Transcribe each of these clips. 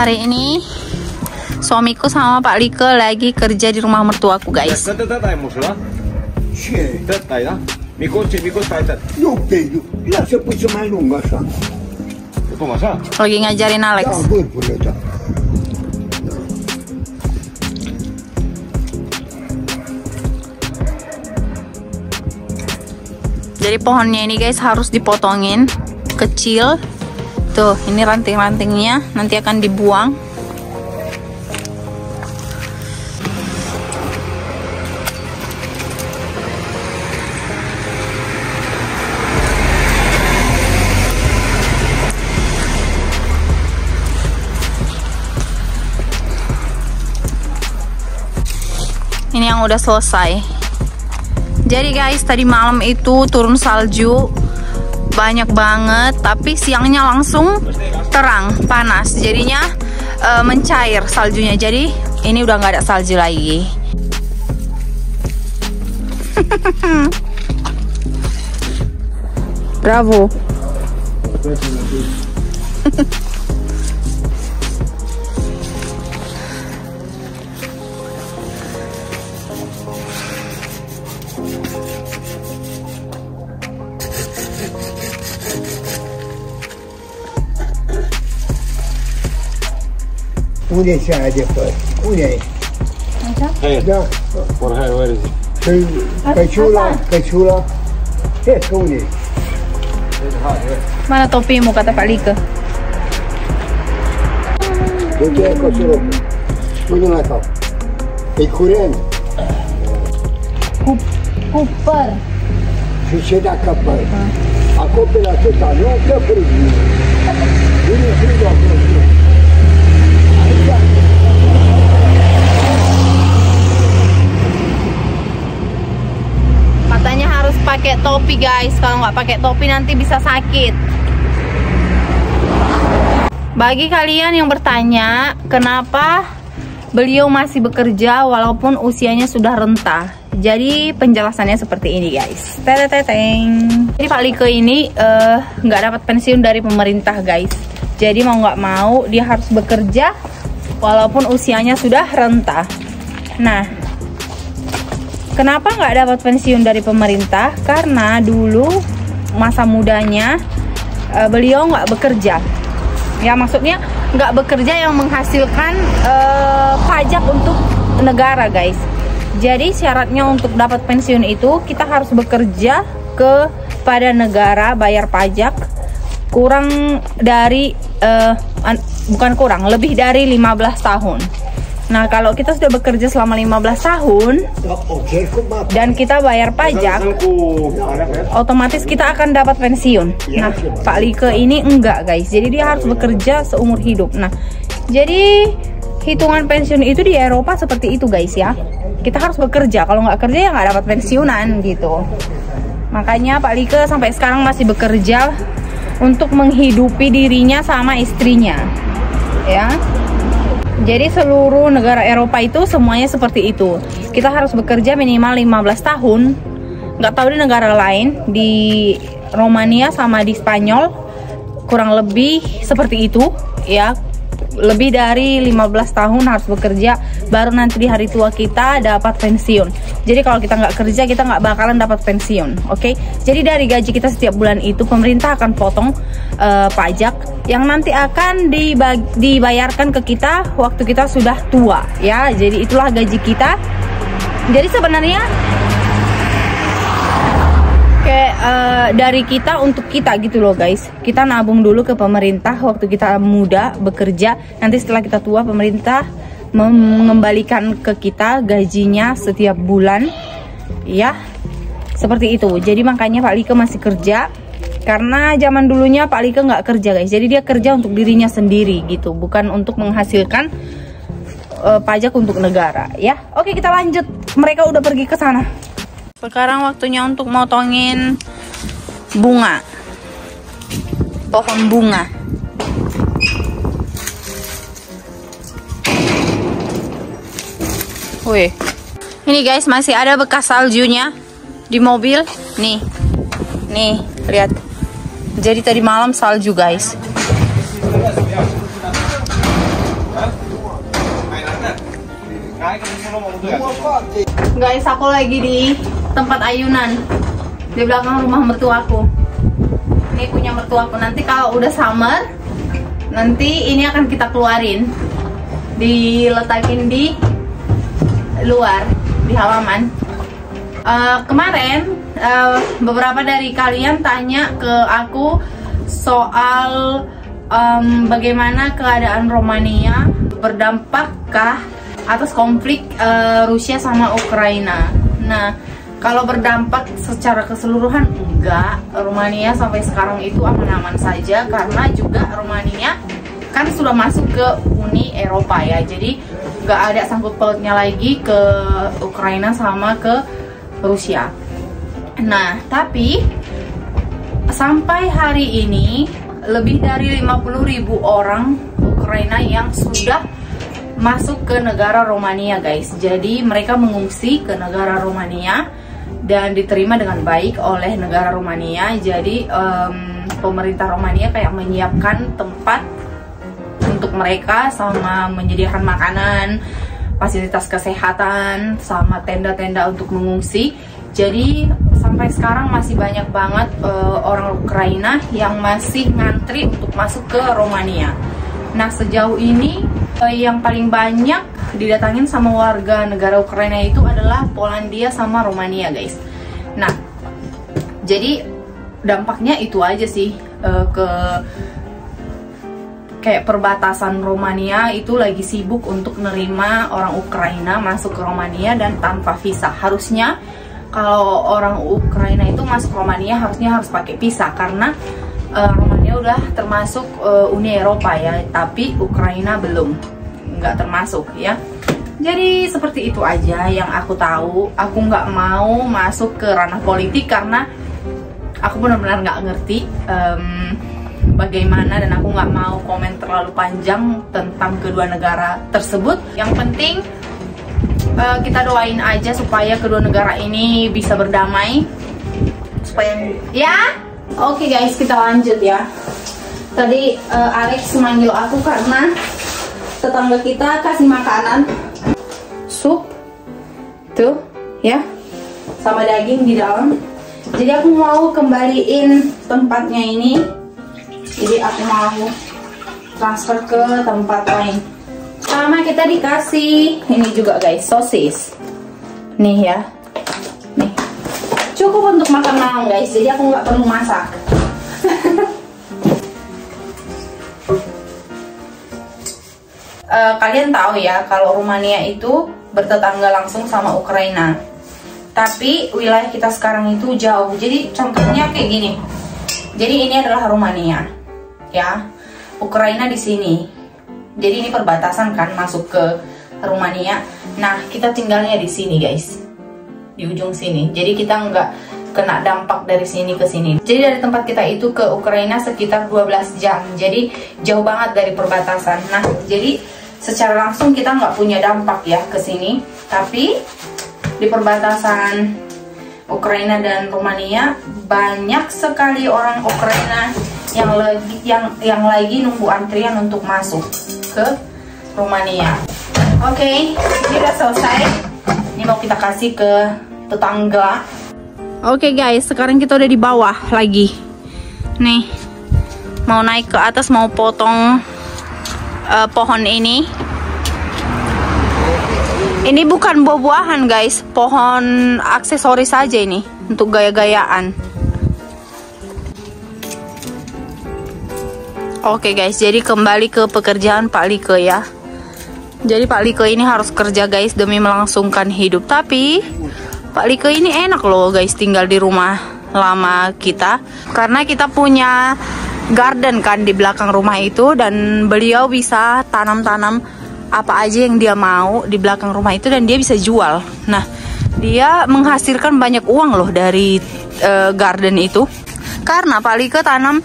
Hari ini suamiku sama Pak Like lagi kerja di rumah mertuaku, guys. Lagi ngajarin Alex. Jadi pohonnya ini guys harus dipotongin kecil. Tuh, ini ranting-rantingnya nanti akan dibuang. Ini yang udah selesai. Jadi guys, tadi malam itu turun salju banyak banget, tapi siangnya langsung terang, panas, jadinya mencair saljunya. Jadi ini udah nggak ada salju lagi. Bravo. Unde se de pe? Unde e? Here. Da. For her, where is it? Căciula. Ce, că unde e? Mana topimu, kata Pak Like? De ce e căciulă? Unde la cap? E curent. Cu păr. Și ce dacă păr? Acoperă atâta, nu? Că frig. Vine frig acolo. Katanya harus pakai topi guys, kalau nggak pakai topi nanti bisa sakit. Bagi kalian yang bertanya kenapa beliau masih bekerja walaupun usianya sudah renta, jadi penjelasannya seperti ini guys. Teteteng. Jadi Pak Like ini nggak dapat pensiun dari pemerintah guys. Jadi mau nggak mau dia harus bekerja walaupun usianya sudah renta. Nah, kenapa nggak dapat pensiun dari pemerintah? Karena dulu masa mudanya beliau nggak bekerja. Ya maksudnya nggak bekerja yang menghasilkan pajak untuk negara guys. Jadi syaratnya untuk dapat pensiun itu kita harus bekerja kepada negara, bayar pajak kurang dari lebih dari 15 tahun. Nah, kalau kita sudah bekerja selama 15 tahun dan kita bayar pajak, otomatis kita akan dapat pensiun. Nah, Pak Like ini enggak guys. Jadi dia harus bekerja seumur hidup. Nah, jadi hitungan pensiun itu di Eropa seperti itu guys ya. Kita harus bekerja. Kalau nggak kerja ya nggak dapat pensiunan gitu. Makanya Pak Like sampai sekarang masih bekerja untuk menghidupi dirinya sama istrinya, ya. Jadi seluruh negara Eropa itu semuanya seperti itu. Kita harus bekerja minimal 15 tahun. Nggak tahu di negara lain, di Romania sama di Spanyol kurang lebih seperti itu, ya. Lebih dari 15 tahun harus bekerja, baru nanti di hari tua kita dapat pensiun. Jadi kalau kita nggak kerja, kita nggak bakalan dapat pensiun, oke? Jadi dari gaji kita setiap bulan itu pemerintah akan potong pajak yang nanti akan dibayarkan ke kita waktu kita sudah tua, ya. Jadi itulah gaji kita. Jadi sebenarnya kayak dari kita untuk kita gitu loh guys. Kita nabung dulu ke pemerintah waktu kita muda bekerja, nanti setelah kita tua pemerintah mengembalikan ke kita gajinya setiap bulan, ya, seperti itu. Jadi makanya Pak Like masih kerja, karena zaman dulunya Pak Like nggak kerja guys. Jadi dia kerja untuk dirinya sendiri gitu, bukan untuk menghasilkan pajak untuk negara, ya. Oke, kita lanjut. Mereka udah pergi ke sana. Sekarang waktunya untuk motongin bunga, pohon bunga. Wih, ini guys masih ada bekas saljunya di mobil. Nih, lihat. Jadi tadi malam salju guys. Guys, aku lagi di tempat ayunan di belakang rumah mertuaku. Ini punya mertuaku. Nanti kalau udah summer, nanti ini akan kita keluarin, diletakin di luar, di halaman. Kemarin beberapa dari kalian tanya ke aku soal bagaimana keadaan Romania, berdampakkah atas konflik Rusia sama Ukraina. Nah, kalau berdampak secara keseluruhan enggak, Romania sampai sekarang itu aman-aman saja, karena juga Romania kan sudah masuk ke Uni Eropa ya, jadi nggak ada sangkut pautnya lagi ke Ukraina sama ke Rusia. Nah, tapi sampai hari ini lebih dari 50.000 orang Ukraina yang sudah masuk ke negara Romania, guys. Jadi mereka mengungsi ke negara Romania dan diterima dengan baik oleh negara Romania. Jadi pemerintah Romania kayak menyiapkan tempat untuk mereka, sama menyediakan makanan, fasilitas kesehatan, sama tenda-tenda untuk mengungsi. Jadi sampai sekarang masih banyak banget orang Ukraina yang masih ngantri untuk masuk ke Romania. Nah, sejauh ini yang paling banyak didatangin sama warga negara Ukraina itu adalah Polandia sama Romania, guys. Nah, jadi dampaknya itu aja sih, ke kayak perbatasan Romania itu lagi sibuk untuk nerima orang Ukraina masuk ke Romania dan tanpa visa. Harusnya kalau orang Ukraina itu masuk Romania harus pakai visa, karena Romania udah termasuk Uni Eropa ya, tapi Ukraina belum, nggak termasuk ya. Jadi seperti itu aja yang aku tahu. Aku nggak mau masuk ke ranah politik karena aku benar-benar nggak ngerti bagaimana, dan aku nggak mau komen terlalu panjang tentang kedua negara tersebut. Yang penting kita doain aja supaya kedua negara ini bisa berdamai, supaya ya. Oke guys, kita lanjut ya. Tadi Alex manggil aku karena tetangga kita kasih makanan sup tuh ya, sama daging di dalam. Jadi aku mau kembaliin tempatnya ini. Jadi aku mau transfer ke tempat lain. Sama kita dikasih ini juga guys, sosis. Nih ya, nih cukup untuk makan malam guys. Jadi aku nggak perlu masak. Kalian tahu ya kalau Rumania itu bertetangga langsung sama Ukraina, tapi wilayah kita sekarang itu jauh. Jadi contohnya kayak gini. Jadi ini adalah Rumania ya, Ukraina di sini. Jadi ini perbatasan kan masuk ke Rumania. Nah, kita tinggalnya di sini guys, di ujung sini. Jadi kita nggak kena dampak dari sini ke sini. Jadi dari tempat kita itu ke Ukraina sekitar 12 jam. Jadi jauh banget dari perbatasan. Nah, jadi secara langsung kita nggak punya dampak ya ke sini. Tapi di perbatasan Ukraina dan Rumania banyak sekali orang Ukraina yang lagi nunggu antrian untuk masuk ke Rumania. Oke, ini udah selesai. Ini mau kita kasih ke tetangga. Oke guys, sekarang kita udah di bawah lagi. Nih, mau naik ke atas, mau potong pohon ini. Ini bukan buah-buahan guys, pohon aksesoris saja ini, untuk gaya-gayaan. Oke guys, jadi kembali ke pekerjaan Pak Like ya. Jadi Pak Like ini harus kerja guys demi melangsungkan hidup. Tapi Pak Like ini enak loh guys tinggal di rumah lama kita, karena kita punya garden kan di belakang rumah itu, dan beliau bisa tanam-tanam apa aja yang dia mau di belakang rumah itu, dan dia bisa jual. Nah, dia menghasilkan banyak uang loh dari garden itu, karena Pak Like tanam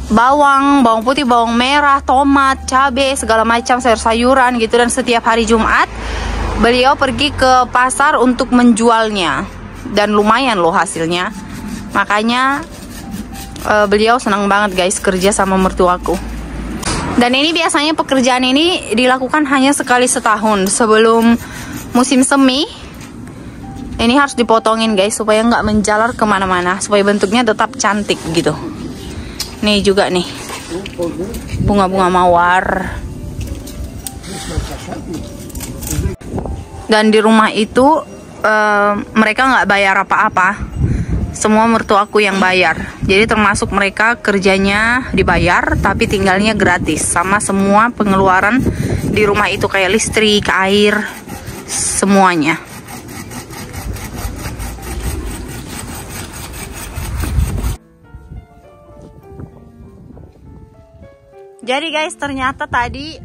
bawang putih, bawang merah, tomat, cabai, segala macam sayur-sayuran gitu. Dan setiap hari Jumat beliau pergi ke pasar untuk menjualnya, dan lumayan loh hasilnya. Makanya beliau senang banget guys kerja sama mertuaku. Dan ini biasanya pekerjaan ini dilakukan hanya sekali setahun sebelum musim semi, ini harus dipotongin guys supaya nggak menjalar kemana-mana, supaya bentuknya tetap cantik gitu. Nih juga nih bunga-bunga mawar. Dan di rumah itu mereka nggak bayar apa-apa, semua mertuaku yang bayar. Jadi termasuk mereka kerjanya dibayar, tapi tinggalnya gratis, sama semua pengeluaran di rumah itu kayak listrik, air, semuanya. Jadi guys, ternyata tadi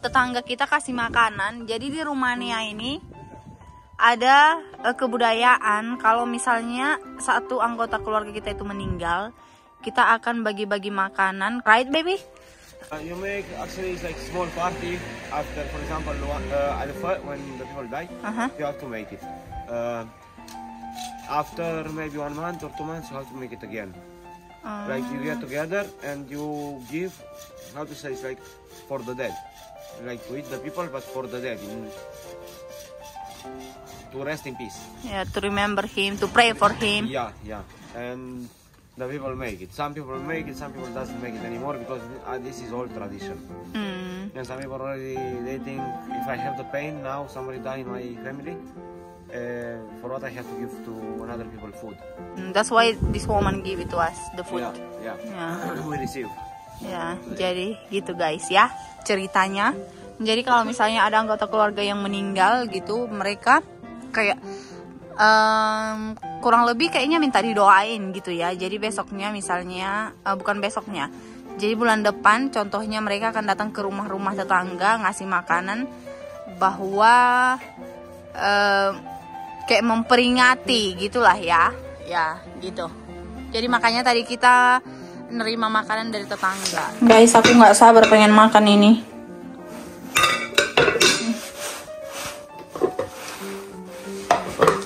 tetangga kita kasih makanan. Jadi di Rumania ini ada kebudayaan kalau misalnya satu anggota keluarga kita itu meninggal, kita akan bagi-bagi makanan, right baby? You make actually it's like small party after, for example, when the people die, you have to make it. After maybe 1 month or 2 months, you have to make it again. Like you get together and you give, how to say, it's like for the dead, like to eat the people, but for the dead, to rest in peace. Yeah, to remember him, to pray for him. Yeah, and the people make it. Some people make it, some people doesn't make it anymore because this is old tradition. And some people already, they think if I have the pain now, somebody die in my family, for what I have to give to another people food. That's why this woman give it to us, the food. Yeah. We receive. Ya, jadi gitu guys ya ceritanya. Jadi kalau misalnya ada anggota keluarga yang meninggal gitu, mereka kayak kurang lebih kayaknya minta didoain gitu ya. Jadi besoknya misalnya, bukan besoknya, jadi bulan depan contohnya mereka akan datang ke rumah-rumah tetangga ngasih makanan, bahwa kayak memperingati gitulah ya gitu. Jadi makanya tadi kita nerima makanan dari tetangga. Guys, aku nggak sabar pengen makan ini.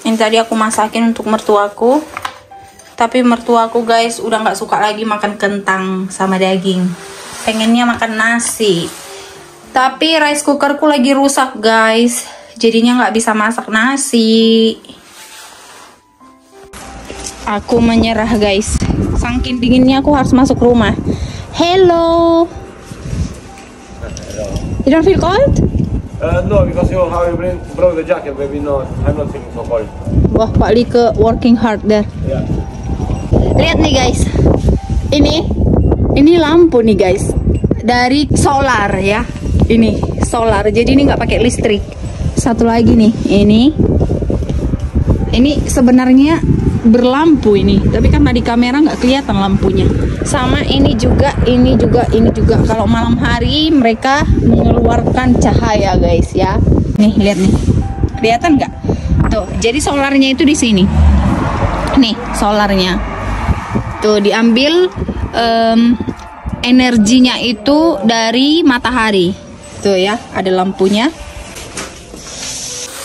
Ini tadi aku masakin untuk mertuaku, tapi mertuaku guys udah nggak suka lagi makan kentang sama daging, pengennya makan nasi. Tapi rice cookerku lagi rusak guys, jadinya nggak bisa masak nasi. Aku menyerah guys, saking dinginnya aku harus masuk rumah. Hello. You don't feel cold? No, because you have brought the jacket, baby. No, I'm not feeling so cold. Wah, Pak Like working hard there. Yeah. Lihat nih guys, ini lampu nih guys, dari solar ya. Ini solar, jadi ini nggak pakai listrik. Satu lagi nih, ini sebenarnya berlampu ini, tapi karena di kamera nggak kelihatan lampunya. Sama ini juga. Kalau malam hari mereka mengeluarkan cahaya guys ya. Nih lihat nih, kelihatan nggak? Tuh, jadi solarnya itu di sini. Nih solarnya. Tuh diambil energinya itu dari matahari. Tuh ya, ada lampunya.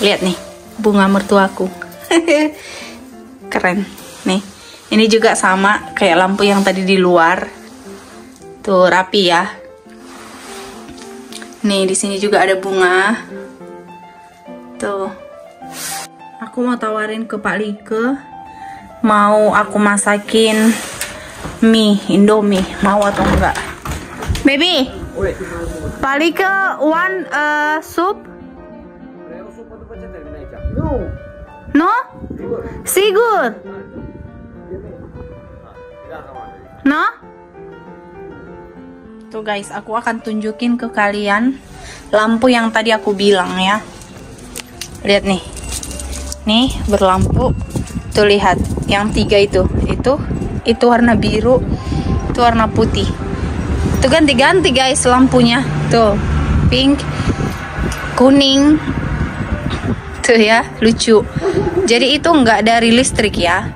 Lihat nih, bunga mertuaku. Keren nih. Ini juga sama kayak lampu yang tadi di luar. Tuh rapi ya. Nih di sini juga ada bunga. Tuh. Aku mau tawarin ke Pak Like, mau aku masakin mie Indomie, mau atau enggak? Baby, Pak Like one soup? No? Sigur? No? Tuh guys, aku akan tunjukin ke kalian lampu yang tadi aku bilang ya. Lihat nih. Nih berlampu. Tuh lihat, yang 3 itu warna biru, itu warna putih. Itu ganti-ganti guys lampunya. Tuh, pink, kuning. Tuh ya, lucu. Jadi itu enggak dari listrik ya.